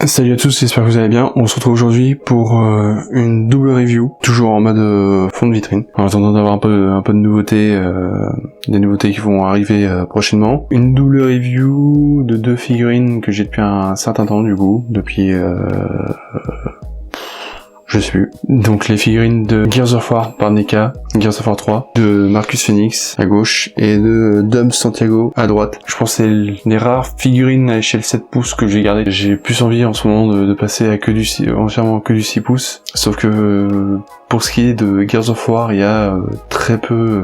Salut à tous, j'espère que vous allez bien. On se retrouve aujourd'hui pour une double review, toujours en mode fond de vitrine. En attendant d'avoir un peu de nouveautés, des nouveautés qui vont arriver prochainement. Une double review de deux figurines que j'ai depuis un certain temps du coup, depuis je sais plus. Donc les figurines de Gears of War par NECA, Gears of War 3, de Marcus Phoenix à gauche et de Dom Santiago à droite. Je pense que c'est les rares figurines à échelle 7 pouces que j'ai gardées. J'ai plus envie en ce moment de passer à entièrement que du 6 pouces. Sauf que pour ce qui est de Gears of War, il y a très peu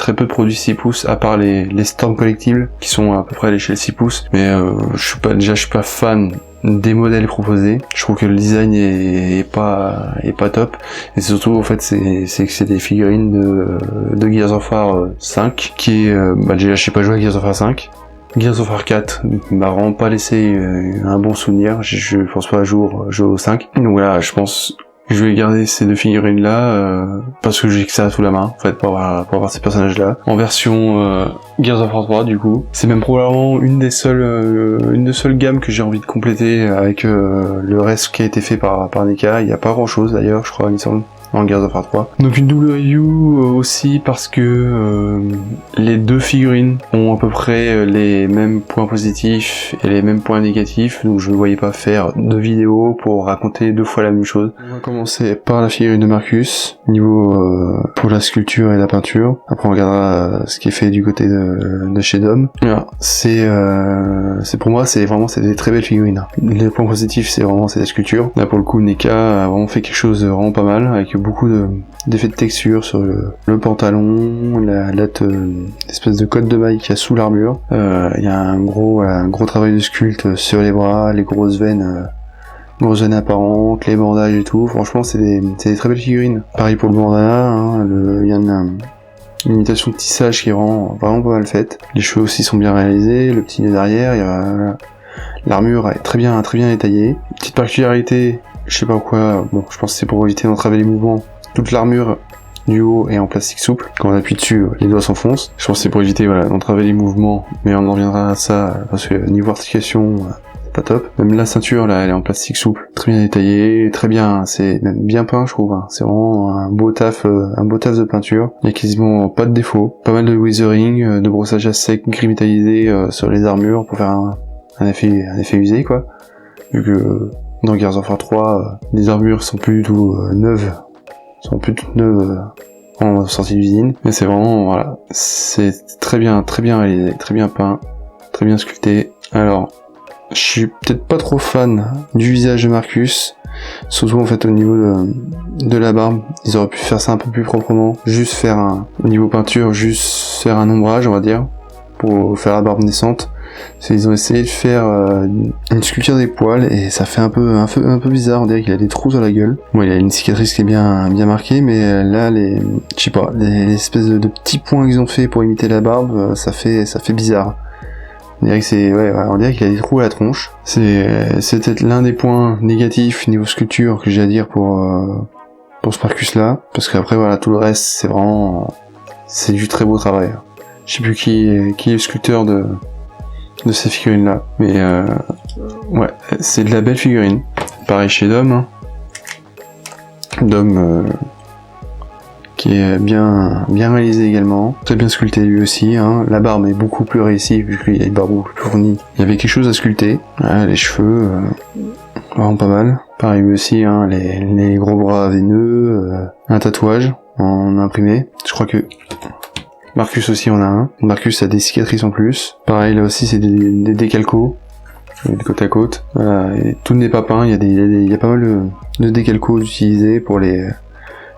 de produits 6 pouces à part les Storm Collectibles qui sont à peu près à l'échelle 6 pouces. Mais je suis pas fan des modèles proposés. Je trouve que le design est pas top, et surtout en fait c'est des figurines de Gears of War 5 qui est déjà je sais pas jouer à Gears of War 5. Gears of War 4 m'a vraiment pas laissé un bon souvenir. Je pense pas à jouer au 5. Donc voilà, je pense je vais garder ces deux figurines là parce que j'ai que ça sous la main en fait pour avoir ces personnages là en version Gears of War 3 du coup. C'est même probablement une des seules gammes que j'ai envie de compléter avec le reste qui a été fait par NECA. Il y a pas grand chose d'ailleurs, je crois, il me semble, en Gears of War 3. Donc une double review aussi parce que les deux figurines ont à peu près les mêmes points positifs et les mêmes points négatifs, donc je ne voyais pas faire deux vidéos pour raconter deux fois la même chose. On va commencer par la figurine de Marcus, niveau pour la sculpture et la peinture. Après on regardera ce qui est fait du côté de chez Dom. Voilà, c'est pour moi c'est des très belles figurines. Les points positifs c'est la sculpture. Là pour le coup NECA a vraiment fait quelque chose de vraiment pas mal, avec beaucoup d'effets de texture sur le pantalon, la espèce de cotte de maille qu'il y a sous l'armure. Il y a un gros travail de sculpte sur les bras, les grosses veines apparentes, les bandages et tout. Franchement c'est des très belles figurines. Pareil pour le bandana, hein, il y a une imitation de tissage qui est vraiment pas mal faite. Les cheveux aussi sont bien réalisés, le petit nœud derrière, l'armure est très bien détaillée. Petite particularité, je sais pas pourquoi, bon, je pense que c'est pour éviter d'entraver les mouvements. Toute l'armure du haut est en plastique souple. Quand on appuie dessus, les doigts s'enfoncent. Je pense que c'est pour éviter, d'entraver les mouvements. Mais on en reviendra à ça, parce que niveau articulation, c'est pas top. Même la ceinture, là, elle est en plastique souple. Très bien détaillée, très bien, c'est même bien peint, je trouve. C'est vraiment un beau taf de peinture. Il y a quasiment pas de défauts. Pas mal de weathering, de brossage à sec, gris métallisé sur les armures pour faire un effet usé, quoi. Vu que dans Gears of War 3, les armures sont plus du tout neuves, en sortie d'usine, mais c'est vraiment, voilà, c'est très bien réalisé, très bien peint, très bien sculpté. Alors, je suis peut-être pas trop fan du visage de Marcus, surtout en fait au niveau de la barbe. Ils auraient pu faire ça un peu plus proprement, au niveau peinture, juste faire un ombrage, on va dire, pour faire la barbe naissante. Ils ont essayé de faire une sculpture des poils et ça fait un peu bizarre. On dirait qu'il a des trous dans la gueule. Bon, il a une cicatrice qui est bien marquée, mais là les espèces de petits points qu'ils ont fait pour imiter la barbe, ça fait bizarre. On dirait que on dirait qu'il a des trous à la tronche. C'est peut-être l'un des points négatifs niveau sculpture que j'ai à dire pour ce Marcus là, parce qu'après voilà, tout le reste c'est du très beau travail. Je sais plus qui est le sculpteur de ces figurines là, mais ouais, c'est de la belle figurine. Pareil chez Dom, hein. Dom qui est bien réalisé également, très bien sculpté lui aussi, hein. La barbe est beaucoup plus réussie vu qu'il a une barbe beaucoup plus fournie. Il y avait quelque chose à sculpter, les cheveux vraiment pas mal. Pareil lui aussi, hein, les gros bras veineux, un tatouage en imprimé. Je crois que Marcus aussi en a un. Marcus a des cicatrices en plus. Pareil, là aussi c'est des décalcos, de côte à côte. Voilà, et tout n'est pas peint. Il y a pas mal de décalcos utilisés pour les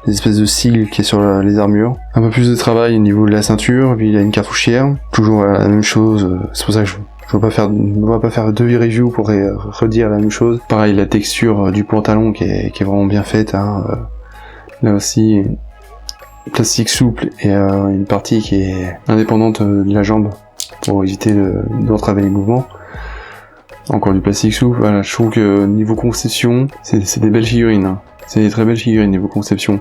espèces de sigles qui est sur les armures. Un peu plus de travail au niveau de la ceinture. Puis il a une cartouchière. Toujours la même chose. C'est pour ça que je ne vais pas faire deux reviews pour redire la même chose. Pareil, la texture du pantalon qui est vraiment bien faite, hein. Là aussi, plastique souple et une partie qui est indépendante de la jambe pour éviter d'entraver les mouvements. Encore du plastique souple. Voilà, je trouve que niveau conception, c'est des belles figurines, hein. C'est des très belles figurines niveau conception.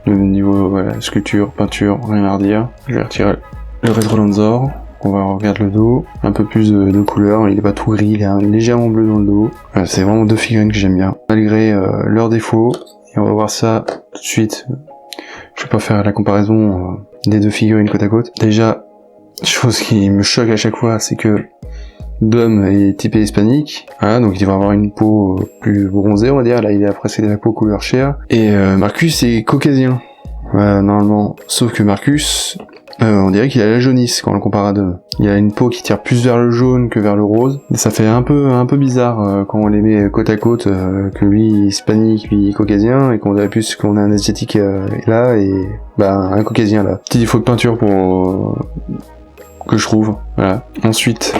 Le niveau sculpture, peinture, rien à redire. Je vais retirer le Retro Lanzor. On va regarder le dos, un peu plus de couleur, il est pas tout gris, il est légèrement bleu dans le dos. Voilà, c'est vraiment 2 figurines que j'aime bien, malgré leurs défauts. Et on va voir ça tout de suite. Je vais pas faire la comparaison des 2 figurines côte à côte. Déjà, chose qui me choque à chaque fois, c'est que Dom est typé hispanique, voilà, donc il devrait avoir une peau plus bronzée, on va dire. Là, il a presque la peau couleur chair. Et Marcus est caucasien, voilà, normalement. Sauf que Marcus, on dirait qu'il a la jaunisse quand on le compare à Dom. Il a une peau qui tire plus vers le jaune que vers le rose. Et ça fait un peu bizarre quand on les met côte à côte, que lui hispanique, lui caucasien, et qu'on dirait plus qu'on a un asiatique là et un caucasien là. Petit défaut de peinture pour que je trouve. Voilà. Ensuite,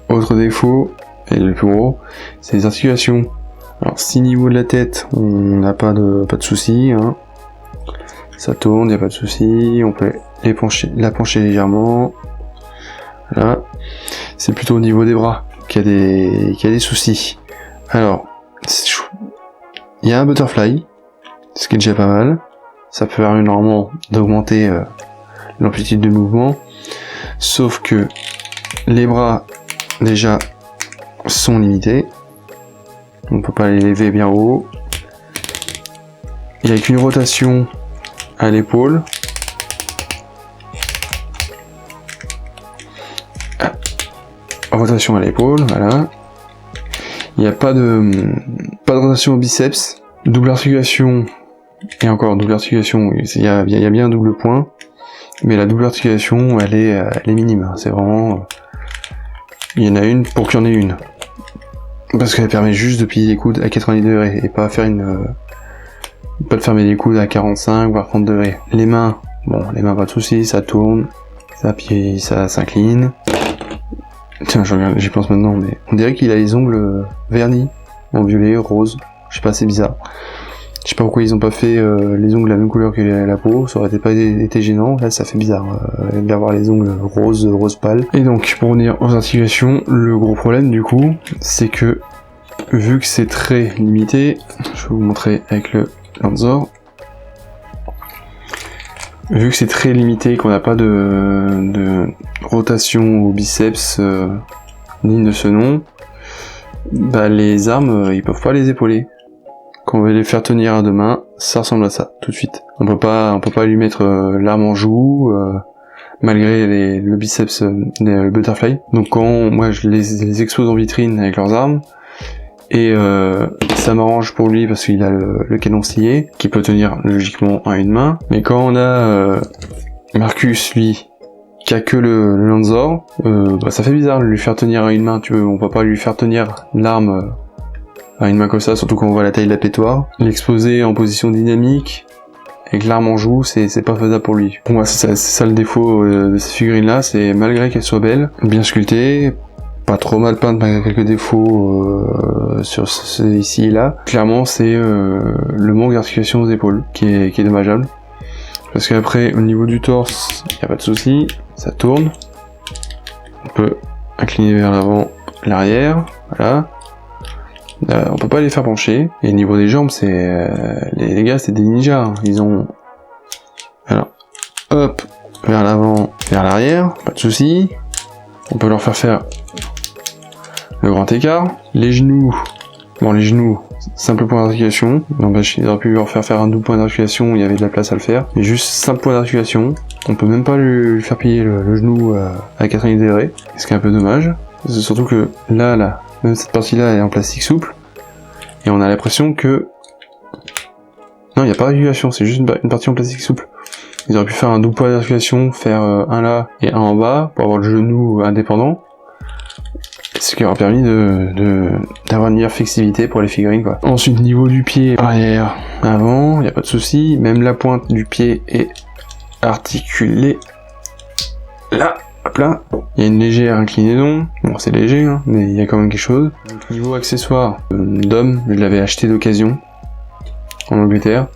autre défaut, et le plus gros, c'est les articulations. Alors si niveau de la tête, on n'a pas de soucis, hein. Ça tourne, y a pas de soucis, on peut la pencher légèrement. Voilà. C'est plutôt au niveau des bras qu'il y a des soucis. Alors, il y a un butterfly, ce qui est déjà pas mal. Ça peut permettre normalement d'augmenter l'amplitude de mouvement. Sauf que les bras, déjà, sont limités. On peut pas les lever bien haut. Il n'y a qu'une rotation à l'épaule. Rotation à l'épaule, voilà. Il n'y a pas de rotation au biceps. Double articulation, et encore double articulation, il y a bien un double point, mais la double articulation, elle est minime. C'est vraiment, il y en a une pour qu'il y en ait une, parce qu'elle permet juste de plier les coudes à 90 degrés et pas faire pas de fermer les coudes à 45 voire 30 degrés. Les mains, bon, les mains pas de soucis, ça tourne, ça s'incline. Tiens, j'y pense maintenant, mais on dirait qu'il a les ongles vernis, en violet, rose. Je sais pas, c'est bizarre. Je sais pas pourquoi ils ont pas fait les ongles de la même couleur que la peau, ça aurait pas été gênant. Là, ça fait bizarre d'avoir les ongles rose pâle. Et donc, pour revenir aux articulations, le gros problème du coup, c'est que vu que c'est très limité, je vais vous montrer avec le Lanzor. Vu que c'est très limité, qu'on n'a pas de rotation au biceps digne de ce nom, les armes, ils peuvent pas les épauler. Quand on va les faire tenir à 2 mains, ça ressemble à ça, tout de suite. On peut pas lui mettre l'arme en joue, malgré le biceps le butterfly. Donc quand moi je les expose en vitrine avec leurs armes, et ça m'arrange pour lui parce qu'il a le canon scié, qui peut tenir logiquement à une main. Mais quand on a Marcus, lui, qui a que le Lanzor, ça fait bizarre de lui faire tenir à une main. On peut pas lui faire tenir l'arme à une main comme ça, surtout quand on voit la taille de la pétoire. L'exposer en position dynamique, avec l'arme en joue, c'est pas faisable pour lui. Pour moi, c'est ça le défaut de ces figurines-là, c'est malgré qu'elles soient belles, bien sculptées, pas trop mal peintes malgré quelques défauts sur ici et là. Clairement, c'est le manque d'articulation aux épaules qui est dommageable. Parce qu'après, au niveau du torse, y a pas de souci, ça tourne. On peut incliner vers l'avant, l'arrière, voilà. On peut pas les faire pencher. Et au niveau des jambes, c'est les gars, c'est des ninjas. Hein. Ils ont, alors, hop, vers l'avant, vers l'arrière, pas de souci. On peut leur faire le grand écart. Les genoux, simple point d'articulation. Donc ils auraient pu leur faire un double point d'articulation, il y avait de la place à le faire. Mais juste simple point d'articulation. On peut même pas lui faire plier le genou à 90 degrés, ce qui est un peu dommage. C'est surtout que là, même cette partie-là est en plastique souple. Et on a l'impression que... Non, il n'y a pas d'articulation, c'est juste une partie en plastique souple. Ils auraient pu faire un double point d'articulation, faire un là et un en bas, pour avoir le genou indépendant. Ce qui aurait permis d'avoir une meilleure flexibilité pour les figurines, quoi. Ensuite, niveau du pied, arrière, avant, il n'y a pas de souci. Même la pointe du pied est articulée. Là, hop là. Il y a une légère inclinaison. Bon, c'est léger, hein, mais il y a quand même quelque chose. Donc, niveau accessoires, Dom, je l'avais acheté d'occasion en Angleterre.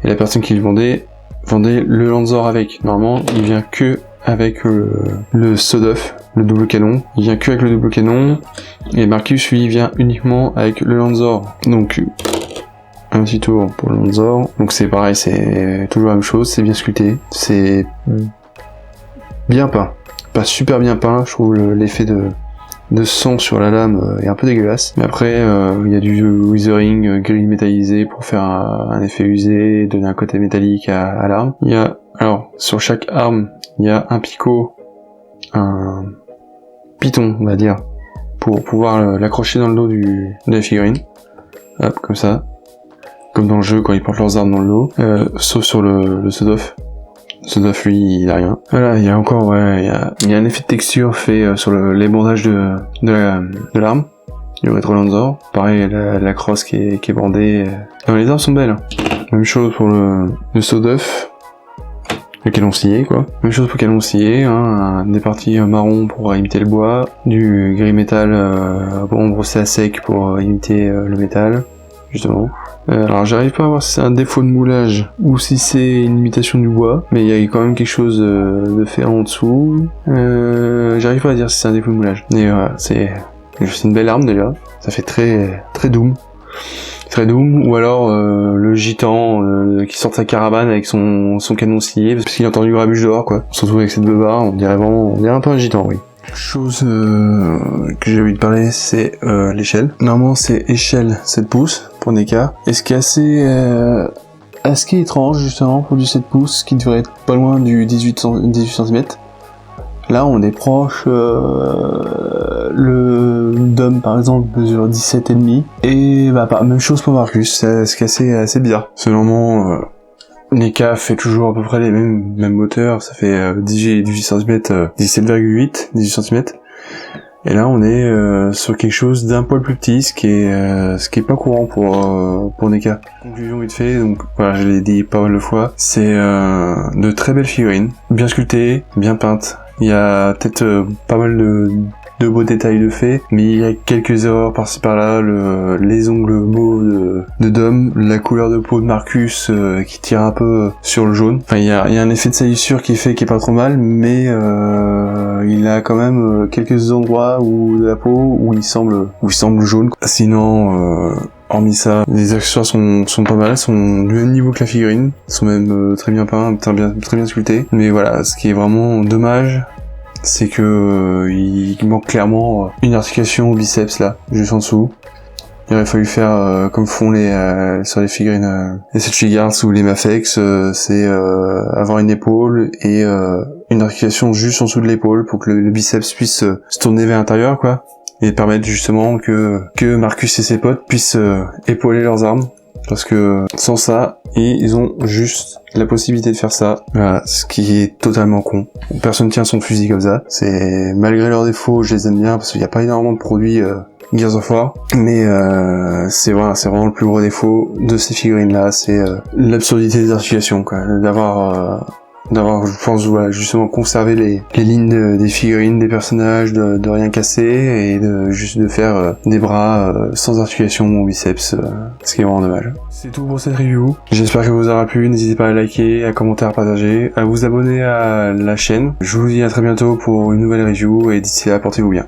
Et la personne qui le vendait le Lanzor avec. Normalement, il vient que avec le Soduf, le double canon. Il vient que avec le double canon. Et Marcus, lui, vient uniquement avec le Lanzor. Donc, un petit tour pour le Lanzor. Donc c'est pareil, c'est toujours la même chose. C'est bien sculpté. C'est bien peint. pas super bien peint, je trouve l'effet de sang sur la lame est un peu dégueulasse. Mais après, il y a du withering gris métallisé pour faire un effet usé, donner un côté métallique à l'arme. Il y a, alors, sur chaque arme, il y a un picot, un piton, on va dire, pour pouvoir l'accrocher dans le dos de la figurine. Hop, comme ça. Comme dans le jeu, quand ils portent leurs armes dans le dos. Sauf sur le Sodoff. Sodoff, lui, il a rien. Voilà, il y a encore, ouais, il y a un effet de texture fait sur les bandages de l'arme. Du Retrolanzor. Pareil, la crosse qui est bandée. Non, les armes sont belles. Même chose pour le Sodoff. Le canon scié, quoi. Même chose pour le canon scié, hein, des parties marron pour imiter le bois, du gris métal brossé à sec pour imiter le métal, justement. Alors j'arrive pas à voir si c'est un défaut de moulage ou si c'est une imitation du bois, mais il y a quand même quelque chose de fait en dessous. J'arrive pas à dire si c'est un défaut de moulage. Mais voilà, c'est une belle arme déjà, ça fait très Doom. Très Doom, ou alors le gitan qui sort de sa caravane avec son canon scié parce qu'il entend du grabuge dehors, quoi. Surtout avec cette beubare, on dirait un peu un gitan, oui. Chose que j'ai envie de parler, c'est l'échelle. Normalement c'est échelle 7 pouces pour NECA. Et ce qui est assez étrange justement pour du 7 pouces, qui devrait être pas loin du 18 cm. Là on est proche, le Dom par exemple mesure 17,5 et bah même chose pour Marcus, ce qui est assez bizarre. Normalement NECA fait toujours à peu près les mêmes moteurs, ça fait 18 cm, 17,8, 18 cm. Et là on est sur quelque chose d'un poil plus petit, ce qui est pas courant pour NECA. Conclusion vite fait, donc voilà, je l'ai dit pas mal de fois, c'est de très belles figurines, bien sculptées, bien peintes. Il y a peut-être pas mal de beaux détails de fait, mais il y a quelques erreurs par-ci par-là, les ongles beaux de Dom, la couleur de peau de Marcus qui tire un peu sur le jaune. Enfin, il y a un effet de salissure qui est pas trop mal, mais il a quand même quelques endroits où la peau où il semble jaune. Sinon, hormis ça, les accessoires sont pas mal, sont du même niveau que la figurine, sont même très bien peints, très bien sculptés. Mais voilà, ce qui est vraiment dommage, c'est que il manque clairement une articulation au biceps là, juste en dessous. Il aurait fallu faire comme font sur les figurines les Setchigars ou les Mafex, c'est avoir une épaule et une articulation juste en dessous de l'épaule pour que le biceps puisse se tourner vers l'intérieur, quoi, et permettre justement que Marcus et ses potes puissent épauler leurs armes. Parce que sans ça, ils ont juste la possibilité de faire ça, voilà, ce qui est totalement con. Personne tient son fusil comme ça. C'est malgré leurs défauts, je les aime bien parce qu'il n'y a pas énormément de produits Gears of War, mais c'est vraiment le plus gros défaut de ces figurines là, c'est l'absurdité des articulations, quoi, d'avoir je pense, voilà, justement conserver les lignes des figurines, des personnages, de rien casser et juste de faire des bras sans articulation au biceps, ce qui est vraiment dommage. C'est tout pour cette review. J'espère que vous aura plu. N'hésitez pas à liker, à commenter, à partager, à vous abonner à la chaîne. Je vous dis à très bientôt pour une nouvelle review et d'ici là, portez-vous bien.